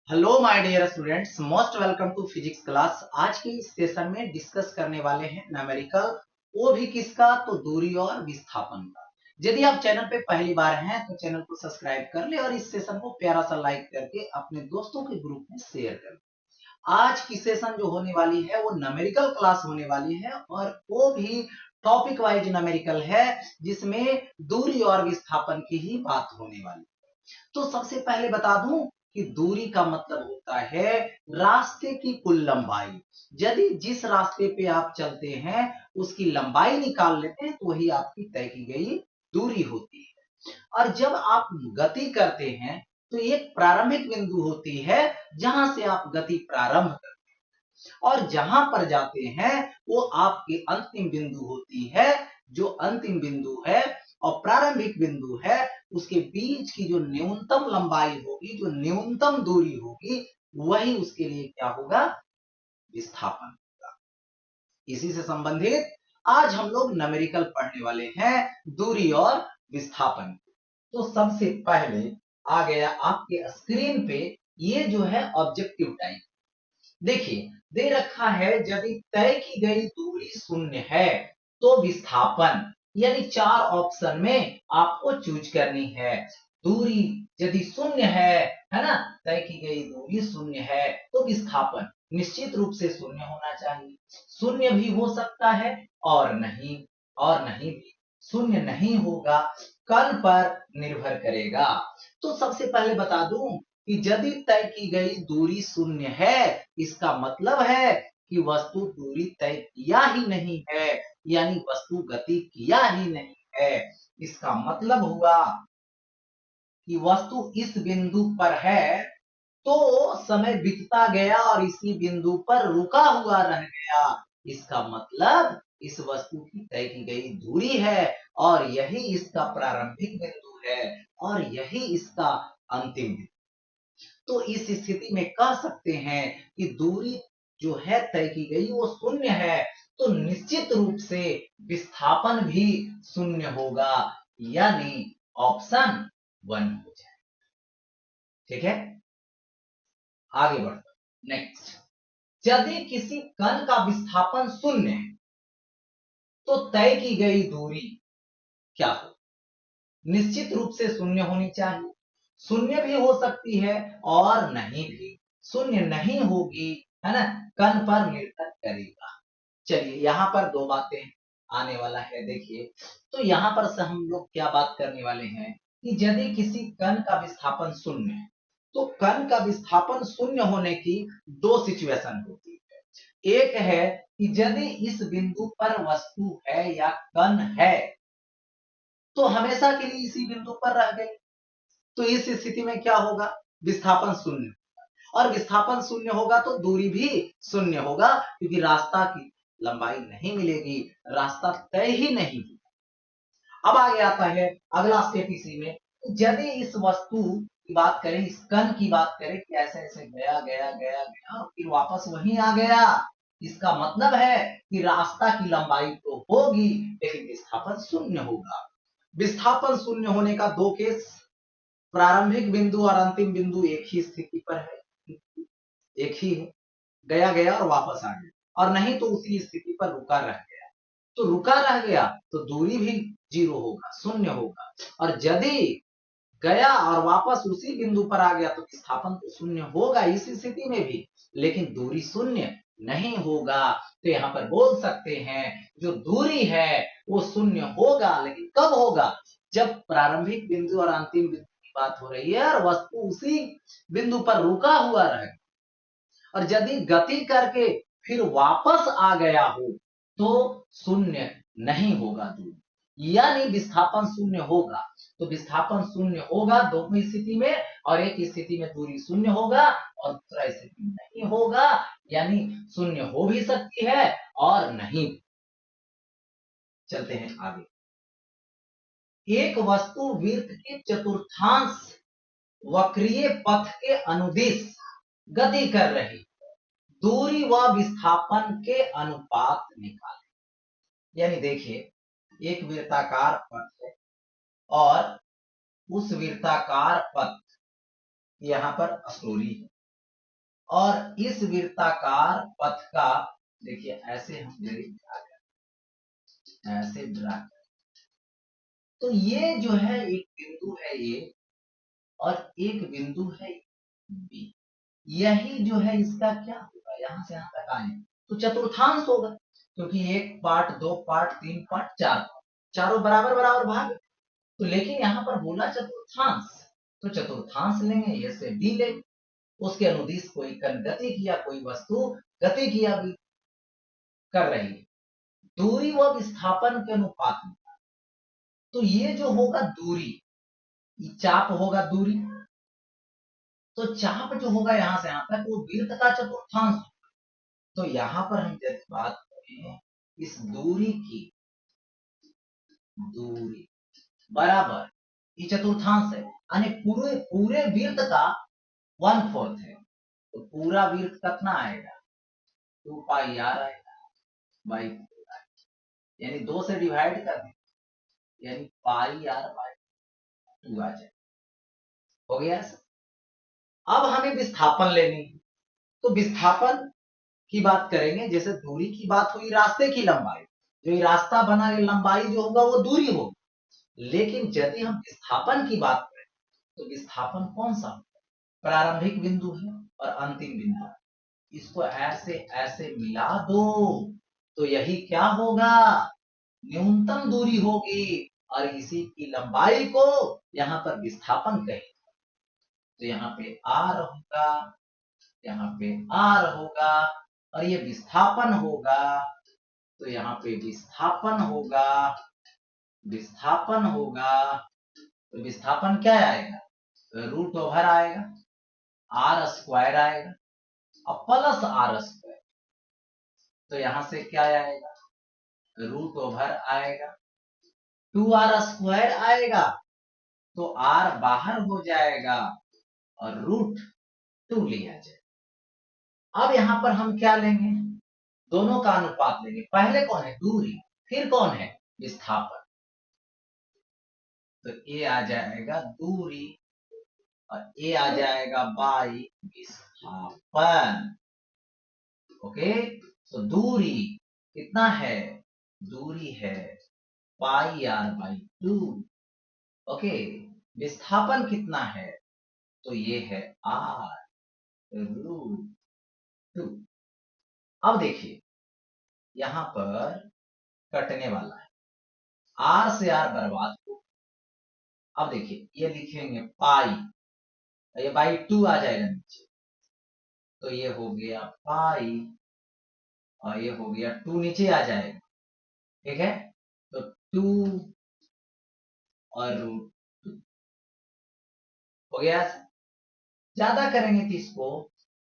Hello my dear students, most welcome to physics class. आज के इस सेशन में डिस्कस करने वाले हैं न्यूमेरिकल, वो भी किसका, तो दूरी और विस्थापन का। यदि आप चैनल पे पहली बार हैं तो चैनल को सब्सक्राइब कर ले और इस सेशन को प्यारा सा लाइक करके अपने दोस्तों के ग्रुप में शेयर कर ले। आज की सेशन जो होने वाली है वो न्यूमेरिकल क्लास होने वाली है और वो भी टॉपिक वाइज न्यूमेरिकल है, जिसमें दूरी और विस्थापन की ही बात होने वाली है। तो सबसे पहले बता दूं कि दूरी का मतलब होता है रास्ते की कुल लंबाई। यदि जिस रास्ते पे आप चलते हैं उसकी लंबाई निकाल लेते हैं तो वही आपकी तय की गई दूरी होती है। और जब आप गति करते हैं तो एक प्रारंभिक बिंदु होती है जहां से आप गति प्रारंभ करते हैं, और जहां पर जाते हैं वो आपकी अंतिम बिंदु होती है। जो अंतिम बिंदु है और प्रारंभिक बिंदु है उसके बीच की जो न्यूनतम लंबाई होगी, जो न्यूनतम दूरी होगी, वही उसके लिए क्या होगा, विस्थापन होगा। इसी से संबंधित आज हम लोग न्यूमेरिकल पढ़ने वाले हैं, दूरी और विस्थापन। तो सबसे पहले आ गया आपके स्क्रीन पे ये जो है ऑब्जेक्टिव टाइप। देखिए दे रखा है, यदि तय की गई दूरी शून्य है तो विस्थापन, यानी चार ऑप्शन में आपको चूज करनी है। दूरी यदि शून्य है ना, तय की गई दूरी शून्य है तो विस्थापन निश्चित रूप से शून्य होना चाहिए। शून्य भी हो सकता है और नहीं भी। शून्य नहीं होगा, कण पर निर्भर करेगा। तो सबसे पहले बता दूं कि यदि तय की गई दूरी शून्य है, इसका मतलब है कि वस्तु दूरी तय किया ही नहीं है, यानी वस्तु गति किया ही नहीं है। इसका मतलब हुआ कि वस्तु इस बिंदु पर है तो समय बीतता गया और इसी बिंदु पर रुका हुआ रह गया। इसका मतलब इस वस्तु की तय की गई दूरी है और यही इसका प्रारंभिक बिंदु है और यही इसका अंतिम बिंदु। तो इस स्थिति में कह सकते हैं कि दूरी जो है तय की गई वो शून्य है, तो निश्चित रूप से विस्थापन भी शून्य होगा, यानी ऑप्शन 1 हो जाए। ठीक है, आगे बढ़ते नेक्स्ट। यदि किसी कण का विस्थापन शून्य है तो तय की गई दूरी क्या हो, निश्चित रूप से शून्य होनी चाहिए। शून्य भी हो सकती है और नहीं भी। शून्य नहीं होगी, है ना, कण पर निर्भर करेगा। चलिए यहाँ पर दो बातें आने वाला है। देखिए, तो यहाँ पर से हम लोग क्या बात करने वाले हैं कि यदि किसी कण का विस्थापन शून्य है तो कण का विस्थापन शून्य होने की दो सिचुएशन होती है। एक है कि यदि इस बिंदु पर वस्तु है या कण है तो हमेशा के लिए इसी बिंदु पर रह गई, तो इस स्थिति में क्या होगा, विस्थापन शून्य। और विस्थापन शून्य होगा तो दूरी भी शून्य होगा, क्योंकि रास्ता की लंबाई नहीं मिलेगी, रास्ता तय ही नहीं। अब आगे आता है अगला स्टेप इसी में। यदि इस वस्तु की बात करें, इस कण की बात करें कि ऐसे ऐसे गया गया गया गया और फिर वापस वहीं आ गया, इसका मतलब है कि रास्ता की लंबाई तो होगी लेकिन विस्थापन शून्य होगा। विस्थापन शून्य होने का दो केस, प्रारंभिक बिंदु और अंतिम बिंदु एक ही स्थिति पर है, एक ही है, गया गया और वापस आ गया, और नहीं तो उसी स्थिति पर रुका रह गया। तो रुका रह गया तो दूरी भी जीरो होगा, शून्य होगा। और यदि गया और वापस उसी बिंदु पर आ गया तो विस्थापन तो शून्य होगा इस स्थिति में भी, लेकिन दूरी शून्य नहीं होगा। तो यहाँ पर बोल सकते हैं जो दूरी है वो शून्य होगा, लेकिन कब होगा, जब प्रारंभिक बिंदु और अंतिम बिंदु की बात हो रही है और वस्तु उसी बिंदु पर रुका हुआ रहे। और यदि गति करके फिर वापस आ गया हो तो शून्य नहीं होगा दूरी, यानी विस्थापन शून्य होगा। तो विस्थापन शून्य होगा दोनों स्थिति में, और एक स्थिति में दूरी शून्य होगा और दूसरा स्थिति में नहीं होगा, यानी शून्य हो भी सकती है और नहीं। चलते हैं आगे। एक वस्तु वृत्त के चतुर्थांश वक्रीय पथ के अनुदिश गति कर रही, दूरी व विस्थापन के अनुपात निकालें। यानी देखिए, एक वृत्ताकार पथ है और उस वृत्ताकार पथ यहाँ पर स्टोरी है, और इस वृत्ताकार पथ का देखिए ऐसे हम ऐसे ड्रा, तो ये जो है एक बिंदु है ये, और एक बिंदु है बी। यही जो है इसका क्या होगा, यहां से यहां तक आए तो चतुर्थांश होगा, क्योंकि एक पार्ट, दो पार्ट, तीन पार्ट, चार, चारों बराबर बराबर भाग। तो लेकिन यहाँ पर बोला चतुर्थांश, तो चतुर्थांश लेंगे, ये से डी लेंगे। उसके अनुदिश कोई कण गति किया, कोई वस्तु गति किया भी कर रही है, दूरी व विस्थापन के अनुपात में। तो ये जो होगा दूरी, चाप होगा दूरी, तो चाप जो होगा यहां से यहां तक वो वृत्त का चतुर्थांश। तो यहां पर हम जब बात करें इस दूरी की, दूरी बराबर ये चतुर्थांश है, यानी पूरे पूरे वृत्त का 1/4 है। तो पूरा वृत्त कितना आएगा, 2 पाई आर आएगा बाई, यानी 2 से डिवाइड कर दें, यानी पाई आर बाई 2 आ जाए। हो गया। अब हमें विस्थापन लेनी है, तो विस्थापन की बात करेंगे। जैसे दूरी की बात हुई, रास्ते की लंबाई, जो ये रास्ता बना, ये लंबाई जो होगा वो दूरी होगी। लेकिन यदि हम विस्थापन की बात करें तो विस्थापन कौन सा, प्रारंभिक बिंदु है और अंतिम बिंदु है, इसको ऐसे ऐसे मिला दो तो यही क्या होगा, न्यूनतम दूरी होगी, और इसी की लंबाई को यहाँ पर विस्थापन कहें। तो यहाँ पे आर होगा, यहाँ पे आर होगा, और ये विस्थापन होगा। तो यहाँ पे विस्थापन होगा, विस्थापन होगा, तो विस्थापन क्या आएगा, रूट ओवर आएगा, आर स्क्वायर आएगा और प्लस आर स्क्वायर। तो यहां से क्या आएगा, रूट ओवर आएगा, 2r स्क्वायर आएगा, तो r बाहर हो जाएगा और रूट 2 लिया जाए। अब यहां पर हम क्या लेंगे, दोनों का अनुपात लेंगे। पहले कौन है, दूरी, फिर कौन है, विस्थापन। तो ए आ जाएगा दूरी और ए आ जाएगा बाई विस्थापन। ओके, तो दूरी कितना है, दूरी है पाई आर बाई 2। ओके, विस्थापन कितना है, तो ये है आर रूट 2। अब देखिए यहां पर कटने वाला है, आर से आर बर्बाद हो। अब देखिए ये लिखेंगे पाई, ये बाई 2 आ जाएगा नीचे, तो ये हो गया पाई और ये हो गया 2 नीचे आ जाएगा। ठीक है, तो 2 और रूट 2 हो गया। ज्यादा करेंगे तो इसको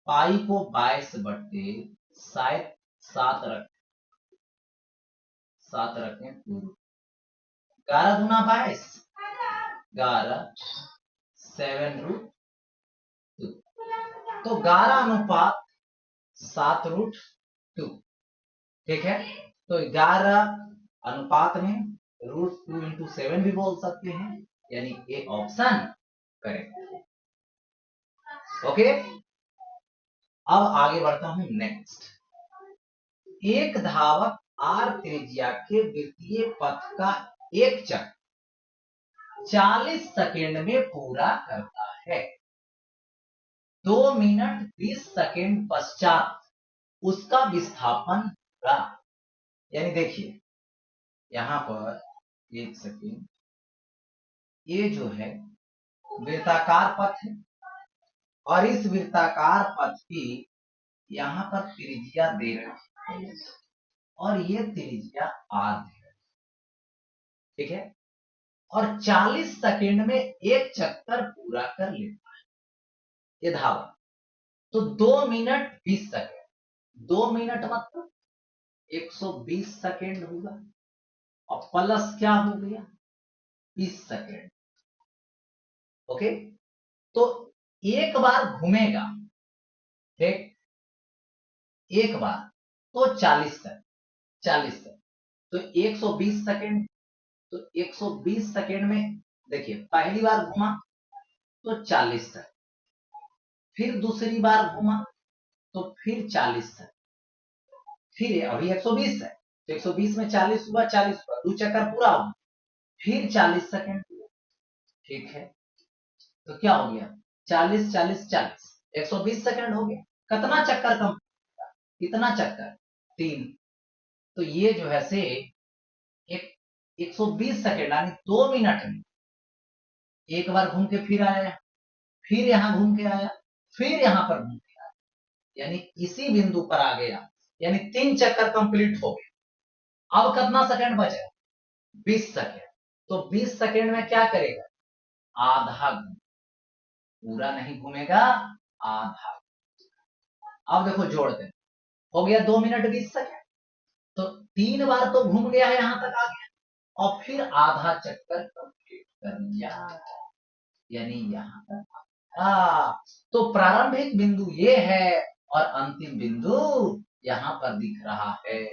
पाई को 22 बट्टे शायद 7 रख, 7 रखें, 11 दूना 22, 11 7 रूट 2, तो 11 अनुपात 7 रूट 2। ठीक है, तो 11 अनुपात में रूट 2 इंटू 7 भी बोल सकते हैं, यानी ए ऑप्शन करेक्ट। ओके, अब आगे बढ़ता हूं नेक्स्ट। एक धावक आर त्रिज्या के वृत्तीय पथ का एक चक्र 40 सेकेंड में पूरा करता है। 2 मिनट 20 सेकेंड पश्चात उसका विस्थापन पूरा, यानी देखिए यहां पर 1 सेकेंड, ये जो है वृत्ताकार पथ है, और इस वृत्ताकार पथ की यहां पर त्रिज्या दे रही है, और ये त्रिज्या आर है। ठीक है, और 40 सेकेंड में एक चक्कर पूरा कर लेता है ये धावक। तो 2 मिनट 20 सेकेंड, 2 मिनट मतलब 120 सेकेंड होगा, और प्लस क्या हो गया 20 सेकेंड। ओके, तो एक बार घूमेगा, ठीक, एक बार तो 40 सेकेंड, 40 सेकेंड, तो 120 सेकेंड, तो 120 सेकेंड में देखिए पहली बार घुमा तो 40 सेकेंड, फिर दूसरी बार घुमा तो फिर 40 सेकंड, फिर अभी 120 है तो 120 में 40 हुआ, 40 हुआ, 2 चक्कर पूरा हुआ, फिर 40 सेकंड हुआ। ठीक है, तो क्या हो गया 40 40 40, 120 सेकंड हो गया। कितना चक्कर कम, कितना चक्कर 3, तो ये जो है से एक 120 सेकंड यानी 2 मिनट में एक बार घूम के फिर आया, फिर यहां घूम के आया, फिर यहां पर घूम के आया, यानी इसी बिंदु पर आ गया, यानी 3 चक्कर कंप्लीट हो गए। अब कितना सेकंड बचा 20 सेकंड, तो 20 सेकंड में क्या करेगा आधा घूम, पूरा नहीं घूमेगा, आधा। अब देखो जोड़ दे, हो गया 2 मिनट 20 सेकंड, तो 3 बार तो घूम गया है, यहां तक आ गया, और फिर आधा चक्कर कंप्लीट कर लिया, यानी यहां तक। तो प्रारंभिक बिंदु ये है और अंतिम बिंदु यहां पर दिख रहा है।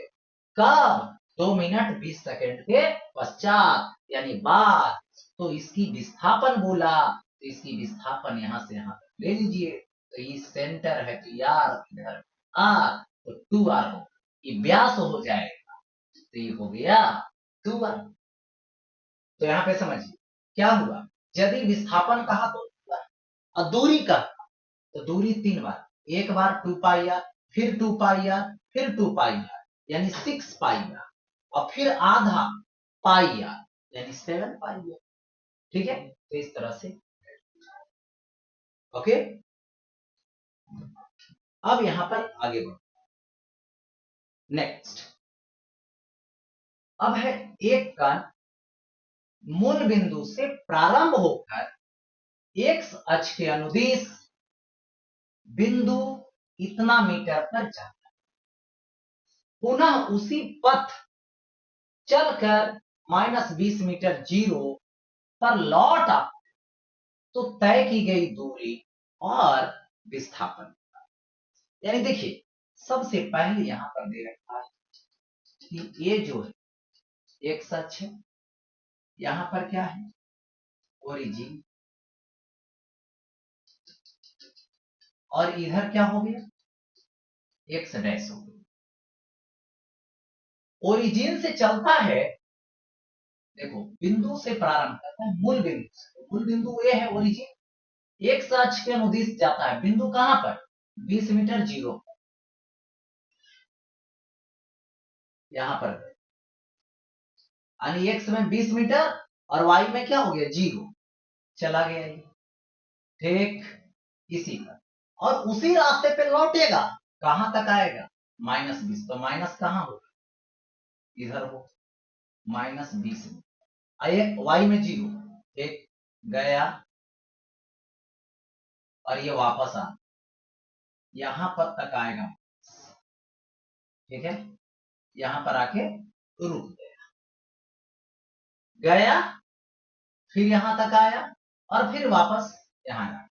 कब 2 मिनट 20 सेकंड के पश्चात, यानी बाद। तो इसकी विस्थापन बोला, तो इसकी विस्थापन यहां से यहां तक ले लीजिए, तो ये सेंटर है, तो यार इधर आर, तो 2r हो, ये व्यास हो जाएगा, तो ये हो गया 2r। तो यहां पे समझिए क्या हुआ, यदि विस्थापन कहा तो और दूरी का, तो दूरी 3 बार, एक बार 2 पाई आर, फिर 2 पाई आर, फिर 2 पाई आर, यानी 6 पाई आर, और फिर आधा पाई आर, यानी 7 पाई आर। ठीक है, तो इस तरह से। ओके, अब यहां पर आगे बढ़ो। नेक्स्ट, अब है एक कण मूल बिंदु से प्रारंभ होकर एक्स अक्ष के अनुदिश बिंदु इतना मीटर पर जाता है, पुनः उसी पथ चलकर -20 मीटर जीरो पर लौट आता, तो तय की गई दूरी और विस्थापन। यानी देखिए सबसे पहले यहां पर दे रखा है कि ये जो है एक्स अक्ष है, यहां पर क्या है ओरिजिन, और इधर क्या हो गया एक्स डैश हो गया। ओरिजिन से चलता है, देखो बिंदु से प्रारंभ करता है मूल बिंदु से, मूल बिंदु ये है ओरिजिन, एक्स अक्ष के अनुदिश जाता है, बिंदु कहां पर 20 मीटर जीरो, यहां पर, यानी एक्स में 20 मीटर और वाई में क्या हो गया जीरो, चला गया ये। ठीक इसी का, और उसी रास्ते पे लौटेगा, कहां तक आएगा -20, तो माइनस कहां होगा इधर हो, -20 में, वाई में जीरो, एक गया और ये वापस आ, यहां पर तक आएगा। ठीक है, यहां पर आके रुक गया, गया फिर यहां तक आया और फिर वापस यहां आया,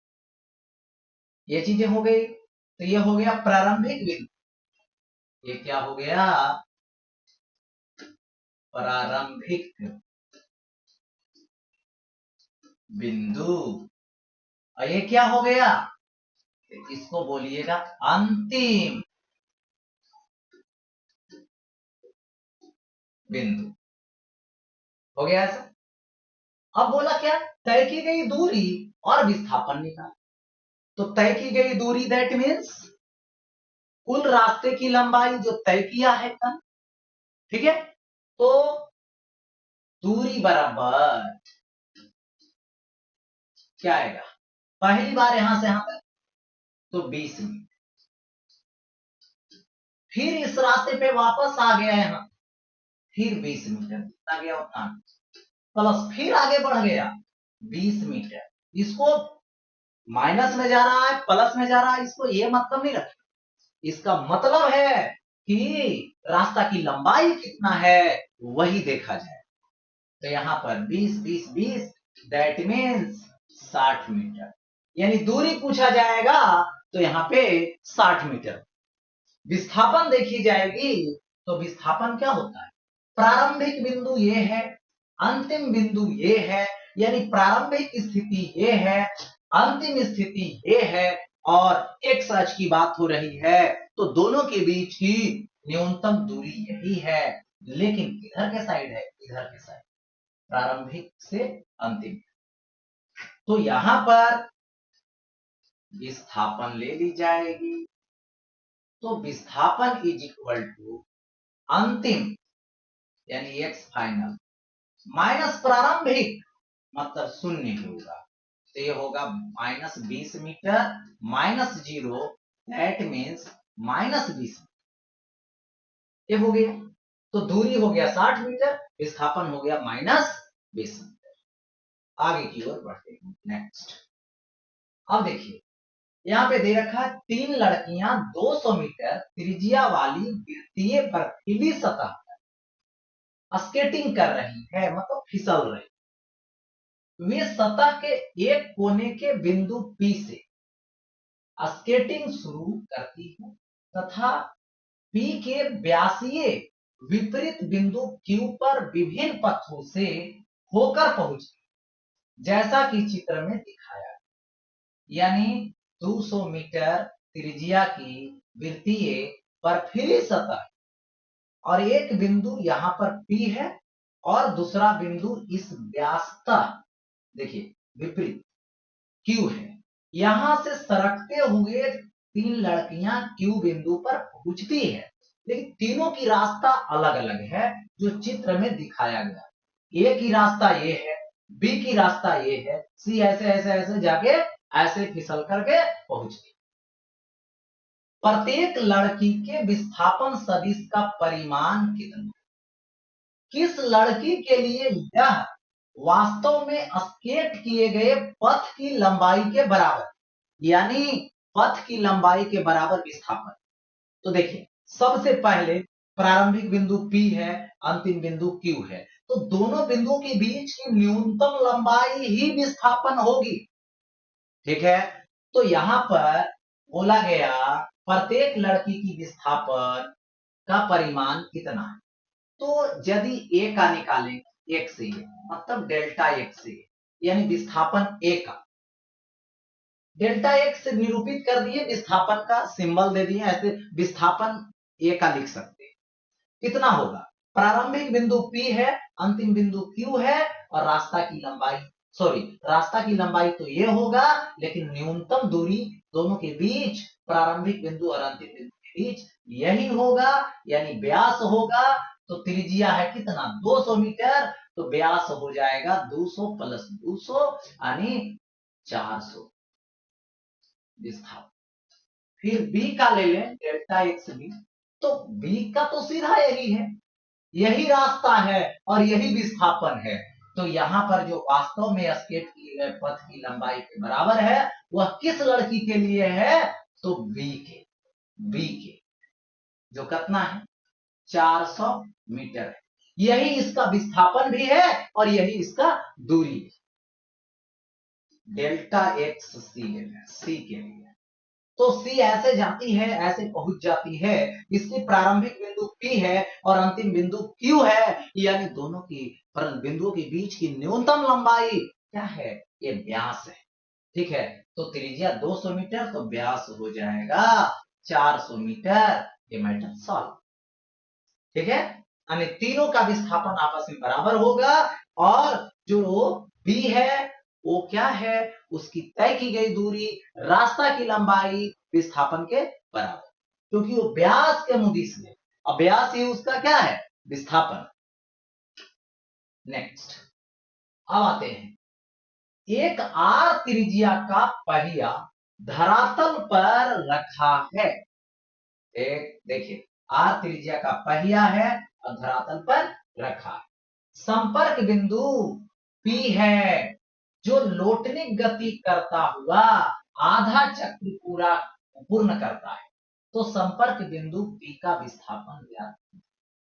ये चीजें हो गई। तो ये हो गया प्रारंभिक बिंदु, ये क्या हो गया प्रारंभिक बिंदु, और ये क्या हो गया, इसको बोलिएगा अंतिम बिंदु। हो गया ऐसा। अब बोला क्या तय की गई दूरी और विस्थापन निकाल, तो तय की गई दूरी दैट मीन्स कुल रास्ते की लंबाई जो तय किया है कण, ठीक है, तो दूरी बराबर क्या आएगा, पहली बार यहां से यहां तक तो 20 मीटर, फिर इस रास्ते पे वापस आ गया यहां, फिर 20 मीटर आ गया उतना, प्लस फिर आगे बढ़ गया 20 मीटर, इसको माइनस में जा रहा है प्लस में जा रहा है, इसको ये मतलब नहीं रखना, इसका मतलब है कि रास्ता की लंबाई कितना है वही देखा जाए। तो यहां पर 20 20 20 दैट मीन्स 60 मीटर, यानी दूरी पूछा जाएगा तो यहाँ पे 60 मीटर। विस्थापन देखी जाएगी, तो विस्थापन क्या होता है, प्रारंभिक बिंदु ये है, अंतिम बिंदु ये है, यानी प्रारंभिक स्थिति ये है, अंतिम स्थिति ये है, और एक्स अक्ष की बात हो रही है, तो दोनों के बीच की न्यूनतम दूरी यही है, लेकिन किधर के साइड है, इधर के साइड, प्रारंभिक से अंतिम। तो यहां पर विस्थापन ले ली जाएगी, तो विस्थापन इज इक्वल टू अंतिम यानी एक्स फाइनल माइनस प्रारंभिक मतलब शून्य होगा, तो ये होगा -20 मीटर -0 दैट मीन्स -20। ये हो गया, तो दूरी हो गया 60 मीटर, विस्थापन हो गया -20 मीटर। आगे की ओर बढ़ते हैं, नेक्स्ट। अब देखिए यहाँ पे दे रखा है 3 लड़कियां 200 मीटर त्रिज्या वाली वृत्तीय बर्फीली सतह पर स्केटिंग कर रही है, मतलब फिसल रही। वे सतह के एक कोने के बिंदु P से स्केटिंग शुरू करती है तथा P के व्यासीय विपरीत बिंदु Q पर विभिन्न पथों से होकर पहुंचती, जैसा कि चित्र में दिखाया, यानी 200 मीटर त्रिज्या की वृत्तीय बर्फीली सतह और एक बिंदु यहाँ पर P है और दूसरा बिंदु इस व्यासता देखिए विपरीत Q है। यहां से सरकते हुए 3 लड़कियां Q बिंदु पर पहुंचती है, लेकिन तीनों की रास्ता अलग अलग है जो चित्र में दिखाया गया। A की रास्ता ये है, B की रास्ता ये है, C ऐसे ऐसे ऐसे जाके ऐसे फिसल करके पहुंचती। प्रत्येक लड़की के विस्थापन सदिश का परिमाण कितना, किस लड़की के लिए यह वास्तव में स्केट किए गए पथ की लंबाई के बराबर, यानी पथ की लंबाई के बराबर विस्थापन। तो देखिए सबसे पहले प्रारंभिक बिंदु P है, अंतिम बिंदु Q है, तो दोनों बिंदुओं के बीच की न्यूनतम लंबाई ही विस्थापन होगी, ठीक है। तो यहां पर बोला गया प्रत्येक लड़की की विस्थापन का परिमाण कितना है, तो यदि A का निकालेंगे एक से मतलब डेल्टा एक से, यानी विस्थापन A का डेल्टा एक से निरूपित कर दिए, विस्थापन का सिंबल दे दिए, ऐसे विस्थापन A का लिख सकते हैं। कितना होगा, प्रारंभिक बिंदु P है, अंतिम बिंदु Q है और रास्ता की लंबाई रास्ता की लंबाई तो ये होगा, लेकिन न्यूनतम दूरी दोनों के बीच प्रारंभिक बिंदु और अंतिम बिंदु के बीच यही होगा, यानी व्यास होगा। तो त्रिज्या है कितना 200 मीटर, तो व्यास हो जाएगा 200 प्लस 200 यानी 400 विस्थापन। फिर B का ले लें डेल्टा एक्स बी, तो B का तो सीधा यही है, यही रास्ता है और यही विस्थापन है। तो यहाँ पर जो वास्तव में स्केट किए गए पथ की लंबाई के बराबर है वह किस लड़की के लिए है, तो बी के जो कितना है 400 मीटर है, यही इसका विस्थापन भी है और यही इसका दूरी है। डेल्टा एक्स सी के लिए तो C ऐसे जाती है, ऐसे पहुंच जाती है, इसकी प्रारंभिक बिंदु P है और अंतिम बिंदु Q है, यानी दोनों की बिंदुओं के बीच की न्यूनतम लंबाई क्या है, ये व्यास है, ठीक है। तो त्रिज्या 200 मीटर, तो व्यास हो जाएगा 400 मीटर, ये मैटर सॉल्व, ठीक है। यानी तीनों का विस्थापन आपस में बराबर होगा और जो B है वो क्या है, उसकी तय की गई दूरी, रास्ता की लंबाई विस्थापन के बराबर, क्योंकि वो व्यास के अनुदिश है, अब व्यास ही उसका क्या है, विस्थापन। नेक्स्ट अब आते हैं, एक आर त्रिज्या का पहिया धरातल पर रखा है, एक देखिए आर त्रिज्या का पहिया है और धरातल पर रखा है, संपर्क बिंदु P है जो लोटनिक गति करता हुआ आधा चक्र पूर्ण करता है, तो संपर्क बिंदु P का विस्थापन ज्ञात,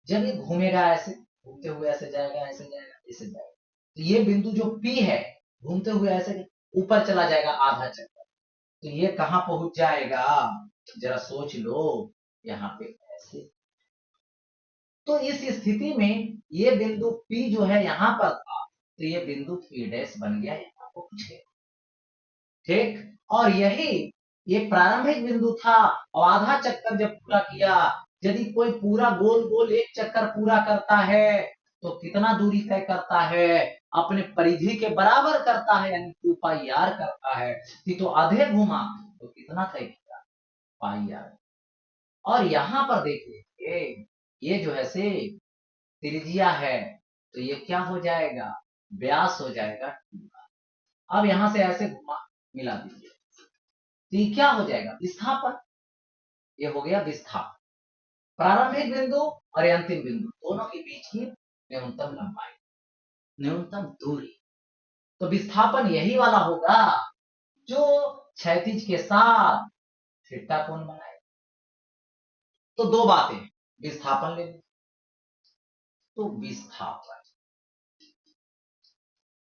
जब ये घूमेगा ऐसे घूमते हुए ऐसे जाएगा ऐसे जाएगा ऐसे जाएगा, तो ये बिंदु जो P है घूमते हुए ऐसे ऊपर चला जाएगा आधा चक्कर, तो ये कहां पहुंच जाएगा, जरा सोच लो, यहाँ पे ऐसे। तो इस स्थिति में ये बिंदु P जो है यहाँ पर था, तो ये बिंदु P डैश बन गया, यहाँ पहुंच गया, ठीक। और यही ये प्रारंभिक बिंदु था और आधा चक्कर जब पूरा किया, यदि कोई पूरा गोल गोल एक चक्कर पूरा करता है तो कितना दूरी तय करता है, अपने परिधि के बराबर करता है, यानी 2 पाई आर करता है। तो आधे घुमा तो कितना तय किया, पाई आर। और यहां पर देखिए ये जो है से त्रिज्या है, तो ये क्या हो जाएगा, व्यास हो जाएगा 2r। अब यहां से ऐसे घुमा मिला दीजिए, तो ये क्या हो जाएगा, विस्थापन। ये हो गया विस्थापन, प्रारंभिक बिंदु और अंतिम बिंदु दोनों के बीच की न्यूनतम लंबाई, न्यूनतम दूरी। तो विस्थापन यही वाला होगा जो क्षैतिज के साथ थीटा कोण बनाए। तो दो बातें, विस्थापन ले, तो विस्थापन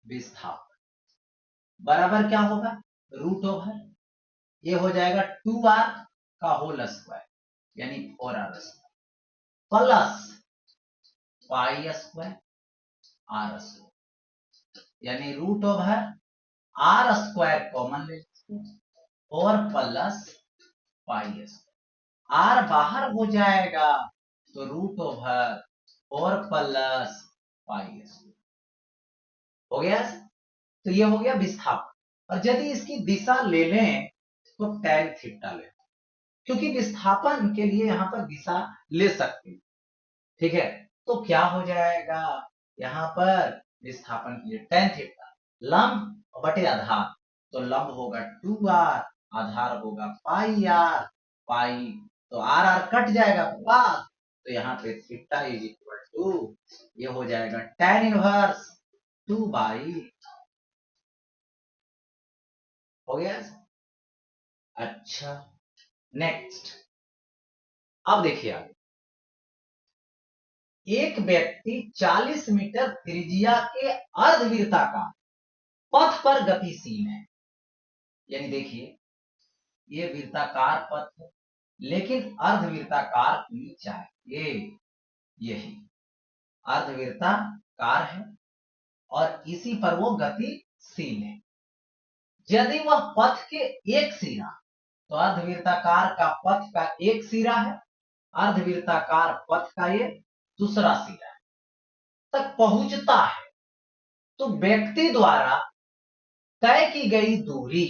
विस्थापन बराबर क्या होगा, रूट ओवर, ये हो जाएगा 2r का होल स्क्वायर यानी 4r square plus pi square r square, यानी root over r square common ले और प्लस पाई स्क्वायर, आर बाहर हो जाएगा तो रूट ओवर और प्लस पाई स्क्वायर हो गया। तो ये हो गया विस्थापन। और यदि इसकी दिशा ले लें तो tan थीटा ले, क्योंकि विस्थापन के लिए यहां पर दिशा ले सकते हैं, ठीक है। तो क्या हो जाएगा, यहां पर विस्थापन के लिए tan थीटा लंब बटे आधार, तो लंब होगा 2r, आधार होगा पाई आर, पाई तो आर आर कट जाएगा पास, तो यहाँ पे थीटा इज इक्वल टू ये हो जाएगा tan इनवर्स 2/, हो गया। अच्छा नेक्स्ट, अब देखिए आगे, एक व्यक्ति 40 मीटर त्रिज्या के अर्धवृत्ताकार पथ पर गतिशील है, यानी देखिए ये वृत्ताकार पथ है लेकिन अर्धवृत्ताकार होनी चाहिए, यही अर्धवृत्ताकार है और इसी पर वो गतिशील है। यदि वह पथ के एक सिरा, तो अर्धवृत्ताकार का पथ का एक सिरा है, अर्धवृत्ताकार पथ का ये दूसरा सिरा तक पहुंचता है, तो व्यक्ति द्वारा तय की गई दूरी,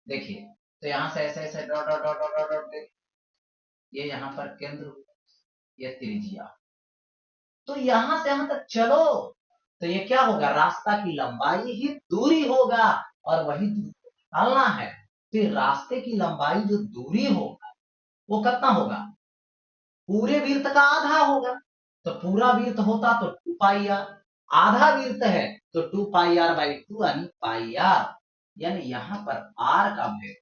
देखिए तो यहां से ऐसे ऐसे dot dot dot dot dot, ये यहां पर केंद्र, ये त्रिज्या, तो यहां से यहां तक चलो तो ये क्या होगा, रास्ता की लंबाई ही दूरी होगा और वही दूरी निकालना है। फिर रास्ते की लंबाई जो दूरी होगा वो कितना होगा, पूरे वृत्त का आधा होगा, तो पूरा वृत्त होता तो 2 पाई आर, आधा वृत्त है तो 2 पाई आर बाई 2 यानी पाई आर, यानी यहाँ पर आर का वैल्यू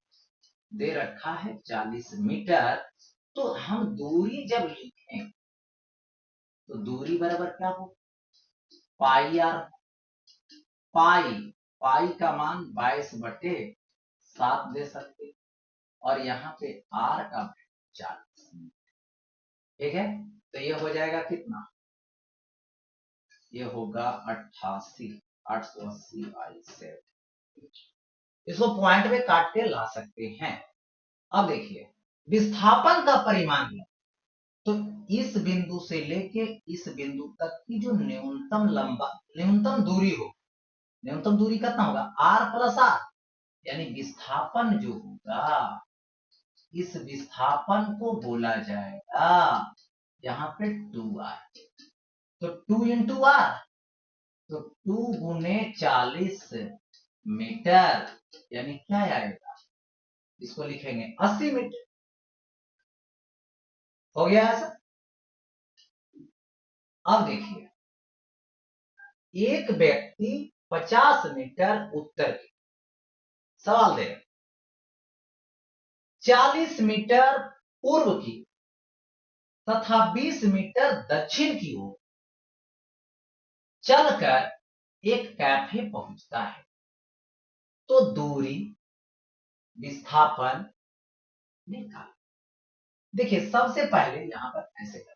दे रखा है 40 मीटर। तो हम दूरी जब लिखें तो दूरी बराबर क्या हो, पाई आर, पाई पाई का मान 22/7 दे सकते, और यहाँ पे आर का 40, ठीक है। तो ये हो जाएगा कितना, ये होगा 88, 880/7, इसको पॉइंट में काट के ला सकते हैं। अब देखिए विस्थापन का परिमाण है, तो इस बिंदु से लेके इस बिंदु तक की जो न्यूनतम दूरी हो, न्यूनतम दूरी कितना होगा, आर प्लस आर, यानी विस्थापन जो होगा, इस विस्थापन को बोला जाएगा यहाँ पे 2r, तो 2 इंटू आर, तो 2 गुने 40 मीटर, यानी क्या आएगा, इसको लिखेंगे 80 मीटर, हो गया ऐसा। अब देखिए एक व्यक्ति 50 मीटर उत्तर की, सवाल दे 40 मीटर पूर्व की तथा 20 मीटर दक्षिण की ओर चलकर एक कैफे पहुंचता है, तो दूरी विस्थापन निकाल। देखिए सबसे पहले यहां पर ऐसे कर,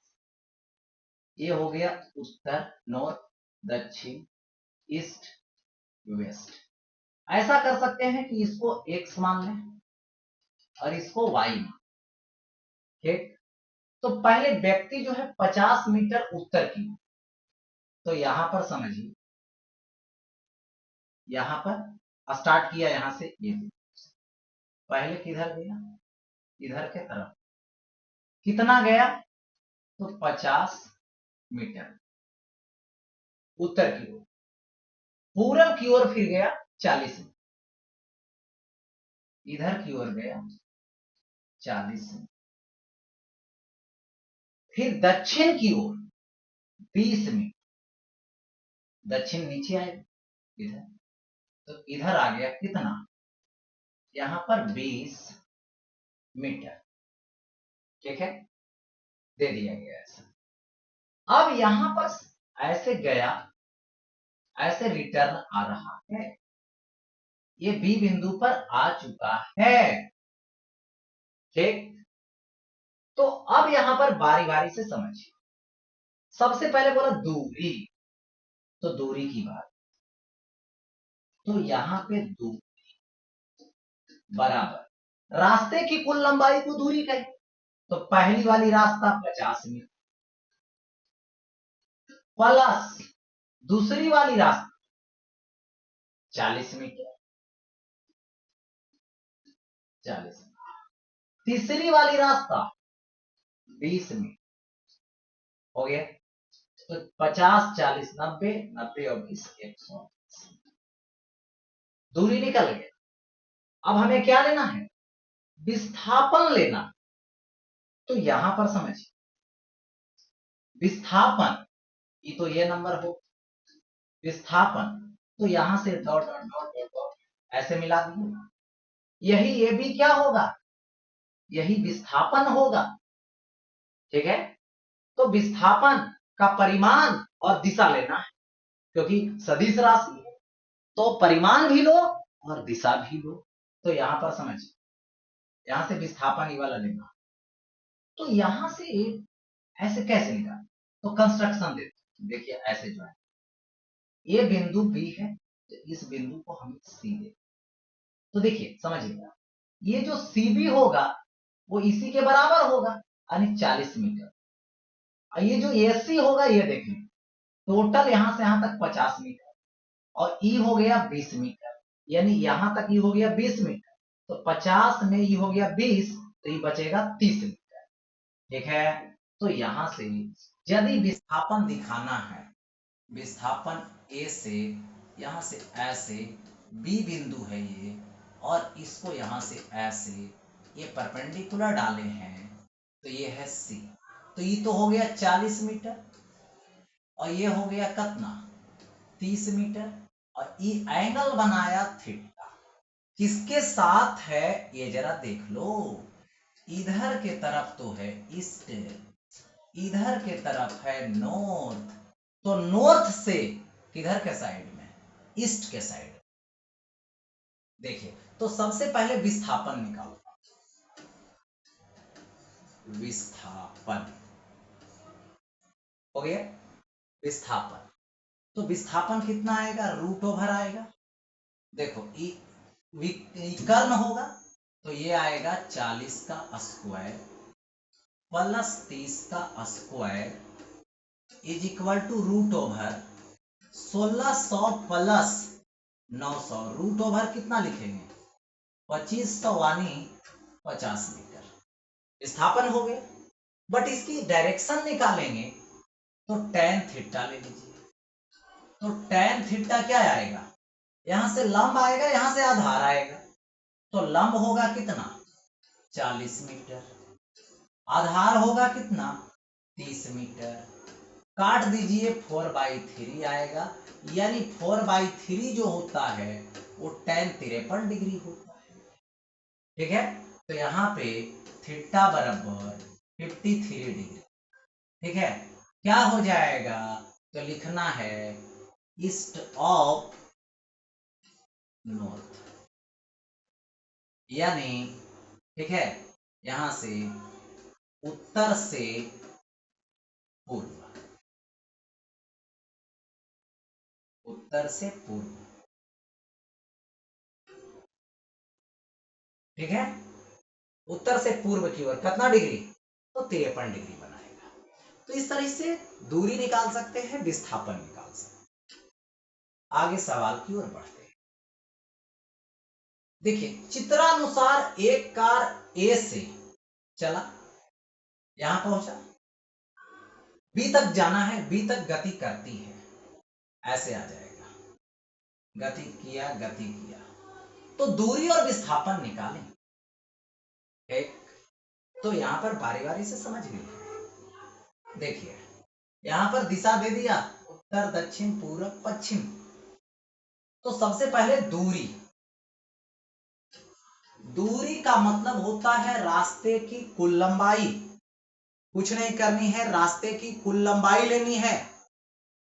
ये हो गया उत्तर, नॉर्थ, दक्षिण, ईस्ट, वेस्ट। ऐसा कर सकते हैं कि इसको x मान लें और इसको y मान, ठीक। तो पहले व्यक्ति जो है 50 मीटर उत्तर की, तो यहां पर समझिए, यहां पर स्टार्ट किया यहां से, ये पहले किधर गया, इधर के तरफ, कितना गया, तो 50 मीटर उत्तर की ओर, पूरब की ओर फिर गया 40 मीटर, इधर की ओर गया 40 मीटर, फिर दक्षिण की ओर 20 मीटर, दक्षिण नीचे आएगा इधर, तो इधर आ गया कितना, यहां पर 20 मीटर, ठीक है, दे दिया गया ऐसा। अब यहां पर ऐसे गया, ऐसे रिटर्न आ रहा है, ये बी बिंदु पर आ चुका है, ठीक। तो अब यहां पर बारी बारी से समझिए, सबसे पहले बोला दूरी, तो दूरी की बात, तो यहां पे दूरी बराबर रास्ते की कुल लंबाई को दूरी कहे, तो पहली वाली रास्ता 50 मीटर प्लस दूसरी वाली रास्ता 40 मीटर, 40, तीसरी वाली रास्ता 20 मीटर, हो गया। तो 50 40 90, 90 और 20 100, दूरी निकल गया। अब हमें क्या लेना है, विस्थापन लेना। तो यहां पर समझिए, विस्थापन, ये तो ये नंबर हो, विस्थापन, तो यहां से dot dot dot dot dot ऐसे मिला दिए, यही ये भी क्या होगा, यही विस्थापन होगा, ठीक है। तो विस्थापन का परिमाण और दिशा लेना है, क्योंकि सदिश राशि है, तो परिमाण भी लो और दिशा भी लो। तो यहां पर समझिए, यहां से विस्थापन ये वाला लेना, तो यहां से ऐसे कैसे निकाल, तो कंस्ट्रक्शन देते, देखिए ऐसे जो है, ये बिंदु बी है, तो इस बिंदु को हम सी दे, तो देखिए समझिएगा, ये जो सी बी होगा वो इसी के बराबर होगा, यानी 40 मीटर, और ये जो ए सी होगा, ये देखें, टोटल यहां से यहां तक 50 मीटर, और ई हो गया 20 मीटर, यानी यहां तक ई हो गया 20 मीटर, तो 50 में ई हो गया 20, तो ये बचेगा 30 मीटर, ठीक है। तो यहां से यदि विस्थापन दिखाना है, विस्थापन ए से, यहां से ऐसे, बी बिंदु है ये, और इसको यहां से ऐसे, ये परपेंडिकुलर डाले हैं, तो ये है सी, तो ये तो हो गया 40 मीटर, और ये हो गया कितना, 30 मीटर, और ये एंगल बनाया थीटा, किसके साथ है, ये जरा देख लो, इधर के तरफ तो है ईस्ट, इधर के तरफ है नॉर्थ, तो नॉर्थ से किधर के साइड में, ईस्ट के साइड, देखिए। तो सबसे पहले विस्थापन निकालो, विस्थापन हो गया, विस्थापन, तो विस्थापन कितना आएगा, रूट ओवर आएगा, देखो कर्ण होगा, तो ये आएगा 40 का स्क्वायर प्लस 30 का square is equal to root over 1600 plus 900, root over कितना लिखेंगे, 2500 यानी 50 मीटर, विस्थापन हो गया। बट इसकी डायरेक्शन निकालेंगे, तो tan थीटा ले लीजिए, तो tan थीटा क्या आएगा, यहां से लंब आएगा, यहां से आधार आएगा, तो लंब होगा कितना, 40 मीटर, आधार होगा कितना, 30 मीटर, काट दीजिए, 4/3 आएगा, यानी 4/3 जो होता है वो tan 53 डिग्री होता है, ठीक है। तो यहाँ पे थीटा बराबर 53 डिग्री, ठीक है। क्या हो जाएगा, तो लिखना है ईस्ट ऑफ नॉर्थ, यानी, ठीक है, यहां से उत्तर से पूर्व, उत्तर से पूर्व, ठीक है। उत्तर से पूर्व की ओर कितना डिग्री, तो 53 डिग्री बनाएगा। तो इस तरह से दूरी निकाल सकते हैं, विस्थापन निकाल सकते हैं। आगे सवाल की ओर बढ़ते हैं। देखिए चित्रानुसार एक कार ए से चला, यहां पहुंचा, बी तक जाना है, बी तक गति करती है, ऐसे आ जाएगा, गति किया, तो दूरी और विस्थापन निकालें। एक तो यहां पर बारी बारी से समझ गए। देखिए यहां पर दिशा दे दिया, उत्तर दक्षिण पूर्व पश्चिम। तो सबसे पहले दूरी, दूरी का मतलब होता है रास्ते की कुल लंबाई। कुछ नहीं करनी है, रास्ते की कुल लंबाई लेनी है,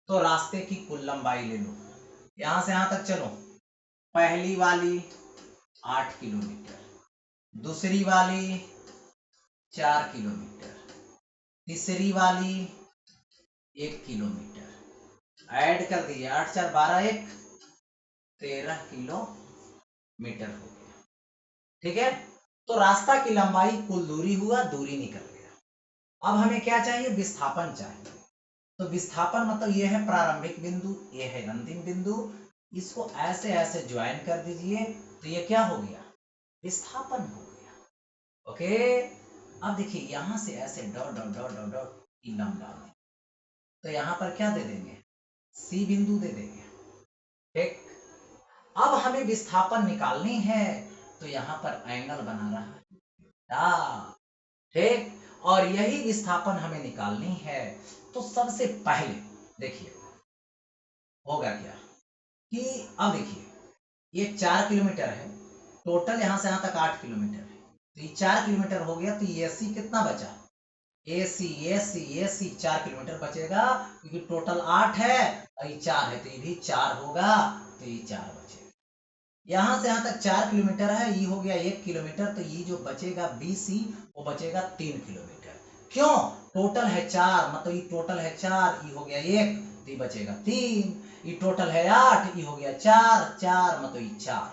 तो रास्ते की कुल लंबाई ले लो। यहां से यहां तक चलो, पहली वाली 8 किलोमीटर, दूसरी वाली 4 किलोमीटर, तीसरी वाली 1 किलोमीटर, ऐड कर दीजिए, 8 4 12 1 13 किलोमीटर हो गया। ठीक है, तो रास्ता की लंबाई कुल दूरी हुआ, दूरी निकल गया। अब हमें क्या चाहिए, विस्थापन चाहिए। तो विस्थापन मतलब ये है प्रारंभिक बिंदु, ये है अंतिम बिंदु, इसको ऐसे ऐसे ज्वाइन कर दीजिए, तो ये क्या हो गया, विस्थापन हो गया। ओके, अब देखिए यहां से ऐसे dot dot dot dot dot लंब डाल दें, तो यहां पर क्या दे देंगे, सी बिंदु दे देंगे। ठीक, अब हमें विस्थापन निकालनी है, तो यहां पर एंगल बना रहा है, ठीक, और यही विस्थापन हमें निकालनी है। तो सबसे पहले देखिए होगा क्या कि अब देखिए ये 4 किलोमीटर है, टोटल यहां से यहां तक 8 किलोमीटर है, तो ये 4 किलोमीटर हो गया, तो ये सी कितना बचा, AC 4 किलोमीटर बचेगा, क्योंकि टोटल 8 है और ये 4 है, तो ये भी 4 होगा, तो ये 4 बचेगा। यहां से यहां तक 4 किलोमीटर है, ये हो गया 1 किलोमीटर, तो ये जो बचेगा BC वो बचेगा 3 किलोमीटर। क्यों, टोटल है 4, मतलब ये टोटल है 4, ये हो गया 1, तो ये बचेगा 3, ये टोटल है 8, ये हो गया 4 4, मतलब ये 4।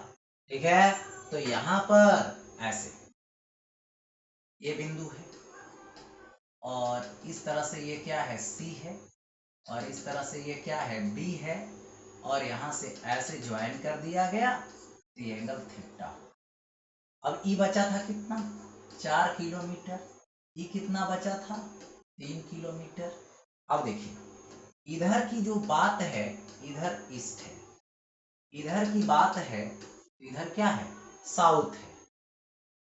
ठीक है, तो यहां पर ऐसे ये बिंदु है, और इस तरह से ये क्या है, C है, और इस तरह से ये क्या है, B है, और यहां से ऐसे ज्वाइन कर दिया गया, तो ये एंगल थीटा। अब ई बचा था कितना, 4 किलोमीटर, ई कितना बचा था, 3 किलोमीटर। अब देखिए इधर की जो बात है, इधर ईस्ट है, इधर की बात है, इधर क्या है, साउथ है,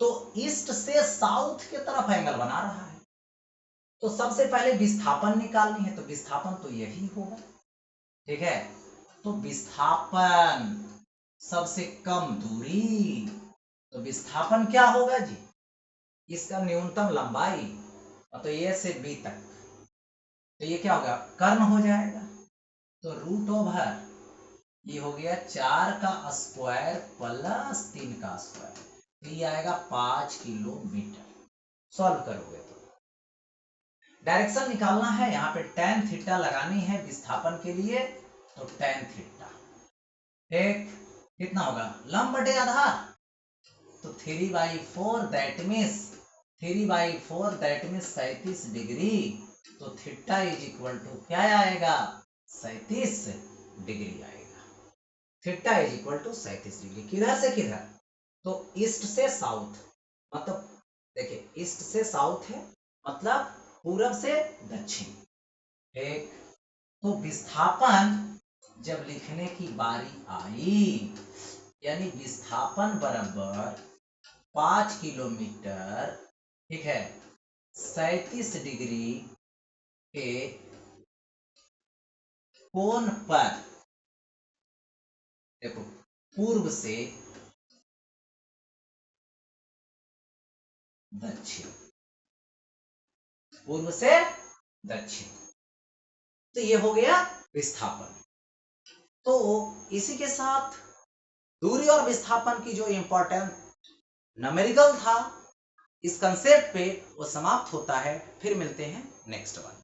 तो ईस्ट से साउथ की तरफ एंगल बना रहा है। तो सबसे पहले विस्थापन निकालनी है, तो विस्थापन तो यही होगा। ठीक है, तो विस्थापन सबसे कम दूरी, तो विस्थापन क्या होगा जी, इसका न्यूनतम लंबाई, तो ये से बी तक, तो ये क्या होगा, कर्ण हो जाएगा, तो रूट ओवर ये हो गया 4 का स्क्वायर प्लस 3 का स्क्वायर, तो ये आएगा 5 किलोमीटर। सॉल्व करोगे तो डायरेक्शन निकालना है, यहाँ पे tan थीटा लगानी है विस्थापन के लिए, तो tan थीटा एक कितना होगा, लंब बटे आधार, तो 3/4 that means 3/4 that means 37 degree, तो थीटा इज इक्वल टू क्या आएगा, 37 डिग्री आएगा। Theta is equal to 37 degree, किधर से किधर, तो ईस्ट से साउथ, मतलब देखिए ईस्ट से साउथ है, मतलब पूरब से दक्षिण। एक तो विस्थापन जब लिखने की बारी आई, यानी विस्थापन बराबर 5 किलोमीटर, ठीक है, 37 डिग्री के कोण पर, देखो पूर्व से दक्षिण, पूर्व से दक्षिण, तो ये हो गया विस्थापन। तो इसी के साथ दूरी और विस्थापन की जो इंपॉर्टेंट न्यूमेरिकल था इस कंसेप्ट पे वो समाप्त होता है। फिर मिलते हैं नेक्स्ट वन।